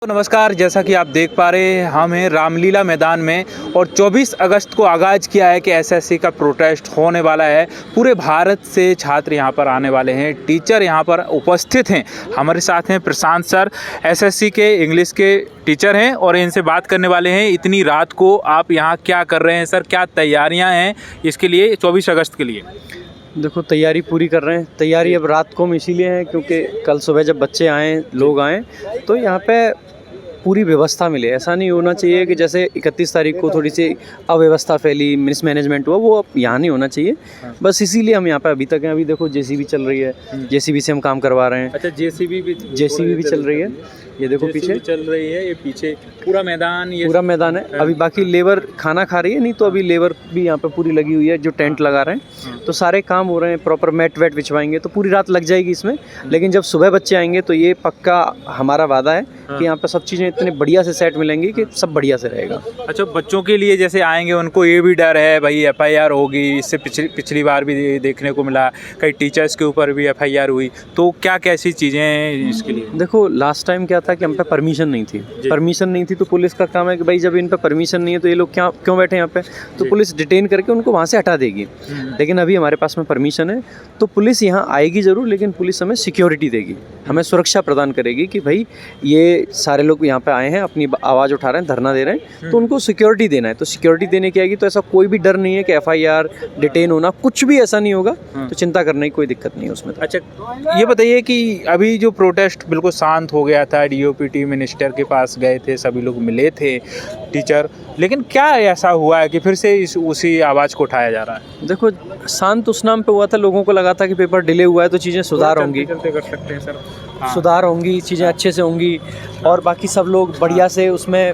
तो नमस्कार, जैसा कि आप देख पा रहे हैं हम हैं रामलीला मैदान में और 24 अगस्त को आगाज़ किया है कि एसएससी का प्रोटेस्ट होने वाला है। पूरे भारत से छात्र यहां पर आने वाले हैं, टीचर यहां पर उपस्थित हैं। हमारे साथ हैं प्रशांत सर, एसएससी के इंग्लिश के टीचर हैं और इनसे बात करने वाले हैं। इतनी रात को आप यहाँ क्या कर रहे हैं सर, क्या तैयारियाँ हैं इसके लिए 24 अगस्त के लिए? देखो, तैयारी पूरी कर रहे हैं। तैयारी अब रात को हम इसीलिए है क्योंकि कल सुबह जब बच्चे आएँ, लोग आएँ, तो यहाँ पे पूरी व्यवस्था मिले। ऐसा नहीं होना चाहिए कि जैसे 31 तारीख को थोड़ी सी अव्यवस्था फैली, मिसमैनेजमेंट हुआ, वो अब यहाँ नहीं होना चाहिए। बस इसीलिए हम यहाँ पे अभी तक हैं। अभी देखो जेसीबी चल रही है, जेसीबी से हम काम करवा रहे हैं। अच्छा, जेसीबी भी चल रही है। ये देखो पीछे चल रही है, ये पीछे पूरा मैदान, ये पूरा मैदान है। अभी बाकी लेबर खाना खा रही है, नहीं तो अभी लेबर भी यहाँ पे पूरी लगी हुई है जो टेंट लगा रहे हैं। तो सारे काम हो रहे हैं, प्रॉपर मैट वेट बिछवाएंगे तो पूरी रात लग जाएगी इसमें। लेकिन जब सुबह बच्चे आएंगे तो ये पक्का हमारा वादा है कि यहाँ पे सब चीज़ें इतने बढ़िया से सेट मिलेंगी कि सब बढ़िया से रहेगा। अच्छा, बच्चों के लिए जैसे आएंगे उनको ये भी डर है भाई एफआईआर होगी, इससे पिछली बार भी देखने को मिला, कई टीचर्स के ऊपर भी एफआईआर हुई, तो क्या कैसी चीज़ें हैं इसके लिए? देखो, लास्ट टाइम क्या था कि हम पे परमिशन नहीं थी। तो पुलिस का काम है कि भाई जब इन पे परमिशन नहीं है तो ये लोग क्यों बैठे यहाँ पे, तो पुलिस डिटेन करके उनको वहाँ से हटा देगी। लेकिन अभी हमारे पास में परमिशन है तो पुलिस यहाँ आएगी ज़रूर, लेकिन पुलिस हमें सिक्योरिटी देगी, हमें सुरक्षा प्रदान करेगी कि भाई ये सारे लोग यहाँ पे आए हैं, अपनी आवाज़ उठा रहे हैं, धरना दे रहे हैं, तो उनको सिक्योरिटी देना है। तो सिक्योरिटी देने की आएगी, तो ऐसा कोई भी डर नहीं है कि एफआईआर, डिटेन होना, कुछ भी ऐसा नहीं होगा। तो चिंता करने की कोई दिक्कत नहीं है उसमें। अच्छा, ये बताइए कि अभी जो प्रोटेस्ट बिल्कुल शांत हो गया था, डीओपीटी मिनिस्टर के पास गए थे, सभी लोग मिले थे टीचर, लेकिन क्या ऐसा हुआ है कि फिर से उसी आवाज़ को उठाया जा रहा है? देखो, शांत उस नाम पे हुआ था, लोगों को लगा था कि पेपर डिले हुआ है तो चीज़ें सुधार होंगी, कर सकते हैं सर। हाँ। सुधार होंगी, चीज़ें अच्छे से होंगी और बाकी सब लोग बढ़िया से उसमें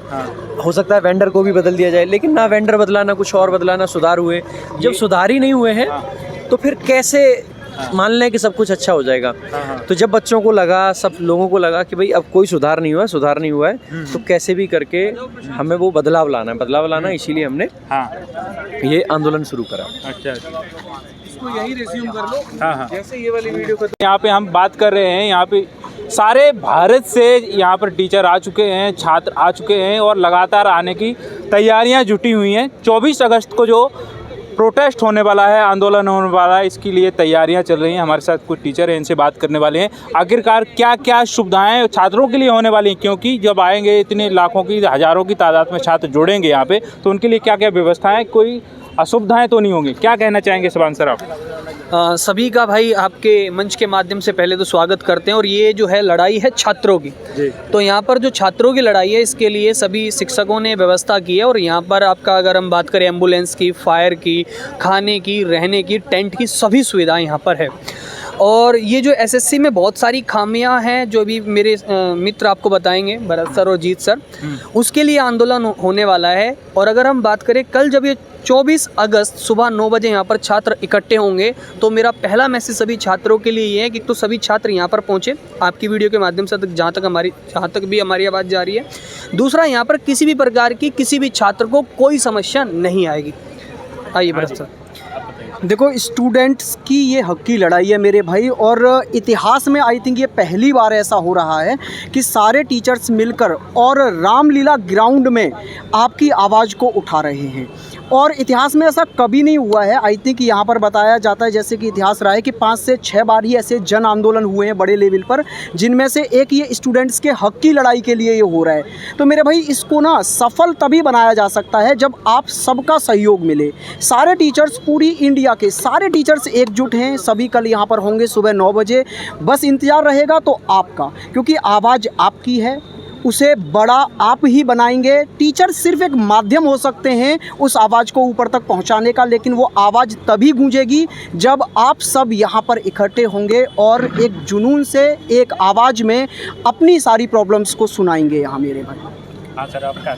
हो सकता है वेंडर को भी बदल दिया जाए, लेकिन ना वेंडर बदला, ना कुछ और बदला, ना सुधार हुए। जब सुधार ही नहीं हुए हैं तो फिर कैसे मान लें कि सब कुछ अच्छा हो जाएगा? तो जब बच्चों को लगा, सब लोगों को लगा कि भाई अब कोई सुधार नहीं हुआ है, तो कैसे भी करके हमें वो बदलाव लाना है, इसीलिए हमने ये आंदोलन शुरू करा। अच्छा, इसको यही रिज्यूम कर लो। हाँ, जैसे ये वाली वीडियो को यहाँ पे हम बात कर रहे हैं, यहाँ पे सारे भारत से यहाँ पर टीचर आ चुके हैं, छात्र आ चुके हैं और लगातार आने की तैयारियाँ जुटी हुई हैं। 24 अगस्त को जो प्रोटेस्ट होने वाला है, आंदोलन होने वाला है, इसके लिए तैयारियां चल रही हैं। हमारे साथ कुछ टीचर हैं, इनसे बात करने वाले हैं। आखिरकार क्या क्या सुविधाएं छात्रों के लिए होने वाली हैं, क्योंकि जब आएंगे इतने लाखों की, हज़ारों की तादाद में छात्र जुड़ेंगे यहाँ पे, तो उनके लिए क्या क्या व्यवस्थाएं, कोई असुविधाएं तो नहीं होंगी? क्या कहना चाहेंगे शिवांश सर आप? सभी का भाई आपके मंच के माध्यम से पहले तो स्वागत करते हैं। और ये जो है लड़ाई है छात्रों की, तो यहाँ पर जो छात्रों की लड़ाई है इसके लिए सभी शिक्षकों ने व्यवस्था की है। और यहाँ पर आपका अगर हम बात करें एम्बुलेंस की, फायर की, खाने की, रहने की, टेंट की, सभी सुविधाएं यहाँ पर है। और ये जो एसएससी में बहुत सारी खामियां हैं जो भी मेरे मित्र आपको बताएंगे, भरत सर और जीत सर, उसके लिए आंदोलन होने वाला है। और अगर हम बात करें कल जब ये 24 अगस्त सुबह 9 बजे यहाँ पर छात्र इकट्ठे होंगे, तो मेरा पहला मैसेज सभी छात्रों के लिए ये है कि तो सभी छात्र यहाँ पर पहुँचे आपकी वीडियो के माध्यम से, जहाँ तक भी हमारी आवाज़ जा रही है। दूसरा, यहाँ पर किसी भी प्रकार की किसी भी छात्र को कोई समस्या नहीं आएगी। आइए भरत सर। देखो, स्टूडेंट्स की ये हक की लड़ाई है मेरे भाई, और इतिहास में आई थिंक ये पहली बार ऐसा हो रहा है कि सारे टीचर्स मिलकर और रामलीला ग्राउंड में आपकी आवाज़ को उठा रहे हैं। और इतिहास में ऐसा कभी नहीं हुआ है। आई थिंक यहाँ पर बताया जाता है जैसे कि इतिहास रहा है कि 5 से 6 बार ही ऐसे जन आंदोलन हुए हैं बड़े लेवल पर, जिनमें से एक ये स्टूडेंट्स के हक की लड़ाई के लिए ये हो रहा है। तो मेरे भाई, इसको ना सफल तभी बनाया जा सकता है जब आप सबका सहयोग मिले। सारे टीचर्स, पूरी इंडिया के सारे टीचर्स एकजुट हैं। सभी कल यहाँ पर होंगे सुबह 9 बजे। बस इंतज़ार रहेगा तो आपका, क्योंकि आवाज़ आपकी है, उसे बड़ा आप ही बनाएंगे। टीचर सिर्फ एक माध्यम हो सकते हैं उस आवाज़ को ऊपर तक पहुंचाने का, लेकिन वो आवाज़ तभी गूंजेगी जब आप सब यहाँ पर इकट्ठे होंगे और एक जुनून से, एक आवाज़ में अपनी सारी प्रॉब्लम्स को सुनाएंगे यहाँ मेरे भाई। हाँ सर, आप क्या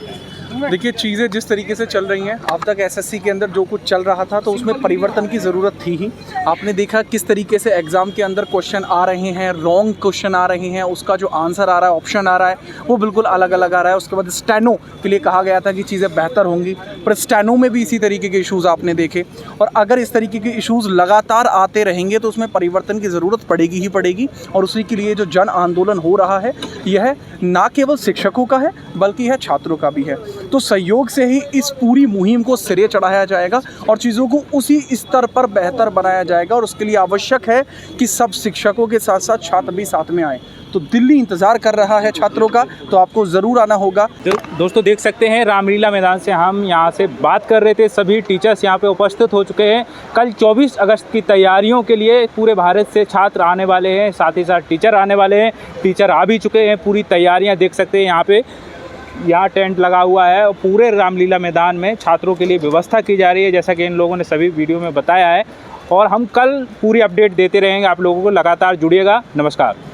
देखिए चीज़ें जिस तरीके से चल रही हैं, अब तक एसएससी के अंदर जो कुछ चल रहा था तो उसमें परिवर्तन की ज़रूरत थी ही। आपने देखा किस तरीके से एग्ज़ाम के अंदर क्वेश्चन आ रहे हैं, रॉन्ग क्वेश्चन आ रहे हैं, उसका जो आंसर आ रहा है, ऑप्शन आ रहा है, वो बिल्कुल अलग अलग आ रहा है। उसके बाद स्टेनो के लिए कहा गया था कि चीज़ें बेहतर होंगी, पर स्टेनो में भी इसी तरीके के इशूज़ आपने देखे। और अगर इस तरीके के इशूज़ लगातार आते रहेंगे तो उसमें परिवर्तन की ज़रूरत पड़ेगी ही पड़ेगी। और उसी के लिए जो जन आंदोलन हो रहा है, यह ना केवल शिक्षकों का है बल्कि यह छात्रों का भी है। तो सहयोग से ही इस पूरी मुहिम को सिरे चढ़ाया जाएगा और चीज़ों को उसी स्तर पर बेहतर बनाया जाएगा। और उसके लिए आवश्यक है कि सब शिक्षकों के साथ साथ छात्र भी साथ में आए। तो दिल्ली इंतज़ार कर रहा है छात्रों का, तो आपको ज़रूर आना होगा। दोस्तों देख सकते हैं रामलीला मैदान से हम यहाँ से बात कर रहे थे, सभी टीचर्स यहाँ पे उपस्थित हो चुके हैं। कल 24 अगस्त की तैयारियों के लिए पूरे भारत से छात्र आने वाले हैं, साथ ही साथ टीचर आने वाले हैं। टीचर आ भी चुके हैं, पूरी तैयारियाँ देख सकते हैं यहाँ पे। यहाँ टेंट लगा हुआ है और पूरे रामलीला मैदान में छात्रों के लिए व्यवस्था की जा रही है, जैसा कि इन लोगों ने सभी वीडियो में बताया है। और हम कल पूरी अपडेट देते रहेंगे, आप लोगों को लगातार जुड़िएगा। नमस्कार।